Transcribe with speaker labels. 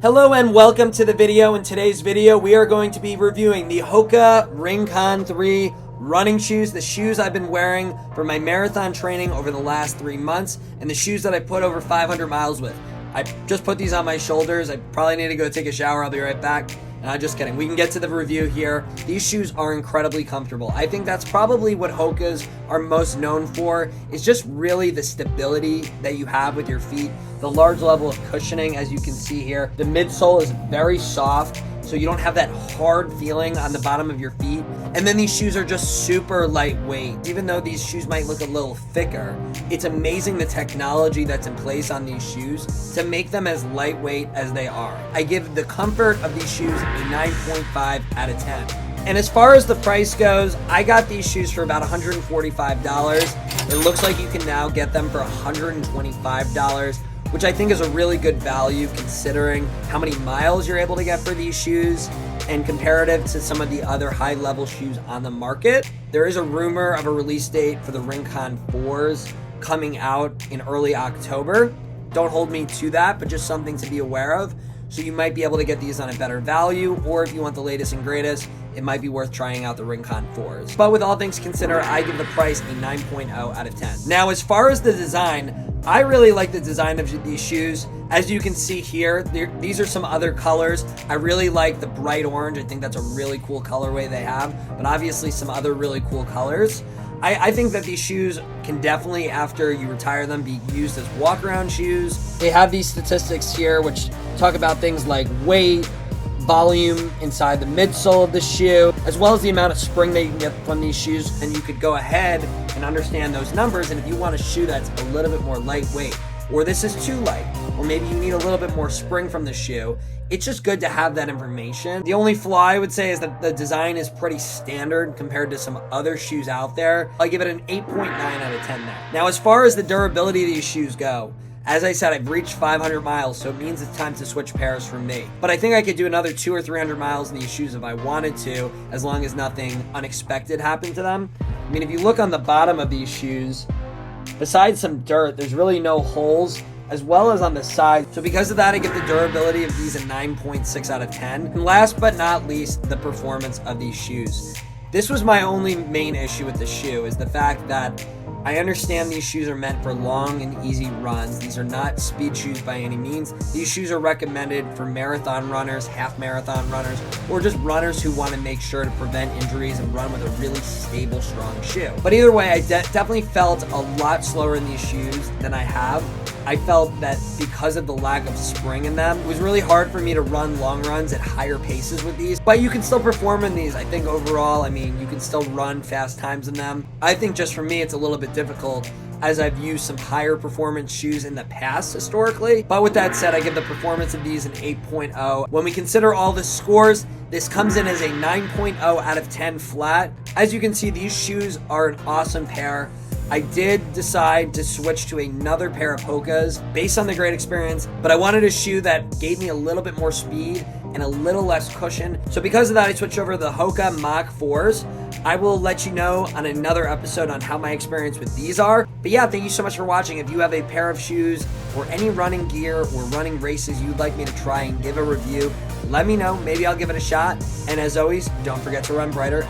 Speaker 1: Hello and welcome to the video. In today's video, we are going to be reviewing the HOKA RINCON 3 running shoes, the shoes I've been wearing for my marathon training over the last 3 months, and the shoes that I put over 500 miles with. I just put these on my shoulders. I probably need to go take a shower. I'll be right back. Just kidding. We can get to the review here. These shoes are incredibly comfortable. I think that's probably what HOKAs are most known for, is just really the stability that you have with your feet, the large level of cushioning, as you can see here. The midsole is very soft, so you don't have that hard feeling on the bottom of your feet. And then these shoes are just super lightweight. Even though these shoes might look a little thicker, it's amazing the technology that's in place on these shoes to make them as lightweight as they are. I give the comfort of these shoes a 9.5 out of 10. And as far as the price goes, I got these shoes for about $145. It looks like you can now get them for $125, which I think is a really good value considering how many miles you're able to get for these shoes and comparative to some of the other high-level shoes on the market. There is a rumor of a release date for the Rincon 4s coming out in early October. Don't hold me to that, but just something to be aware of. So you might be able to get these on a better value, or if you want the latest and greatest, it might be worth trying out the Rincon 4s. But with all things considered, I give the price a 9.0 out of 10. Now, as far as the design, I really like the design of these shoes. As you can see here, these are some other colors. I really like the bright orange. I think that's a really cool colorway they have, but obviously some other really cool colors. I think that these shoes can definitely, after you retire them, be used as walk-around shoes. They have these statistics here which talk about things like weight, volume inside the midsole of the shoe, as well as the amount of spring that you can get from these shoes. And you could go ahead and understand those numbers, and if you want a shoe that's a little bit more lightweight, or this is too light, or maybe you need a little bit more spring from the shoe, it's just good to have that information. The only flaw I would say is that the design is pretty standard compared to some other shoes out there. I give it an 8.9 out of 10 there. Now, as far as the durability of these shoes go, as I said, I've reached 500 miles, so it means it's time to switch pairs for me. But I think I could do another 200 or 300 miles in these shoes if I wanted to, as long as nothing unexpected happened to them. I mean, if you look on the bottom of these shoes, besides some dirt, there's really no holes, as well as on the side. So because of that, I give the durability of these a 9.6 out of 10. And last but not least, the performance of these shoes. This was my only main issue with the shoe, is the fact that I understand these shoes are meant for long and easy runs. These are not speed shoes by any means. These shoes are recommended for marathon runners, half marathon runners, or just runners who want to make sure to prevent injuries and run with a really stable, strong shoe. But either way, I definitely felt a lot slower in these shoes than I have. I felt that because of the lack of spring in them, it was really hard for me to run long runs at higher paces with these. But you can still perform in these. I think overall, I mean, you can still run fast times in them. I think just for me, it's a little bit difficult, as I've used some higher performance shoes in the past historically. But with that said, I give the performance of these an 8.0. When we consider all the scores, this comes in as a 9.0 out of 10 flat. As you can see, these shoes are an awesome pair. I did decide to switch to another pair of HOKAs based on the great experience, but I wanted a shoe that gave me a little bit more speed and a little less cushion. So because of that, I switched over to the HOKA Mach 4s. I will let you know on another episode on how my experience with these are. But yeah, thank you so much for watching. If you have a pair of shoes or any running gear or running races you'd like me to try and give a review, let me know. Maybe I'll give it a shot. And as always, don't forget to run brighter.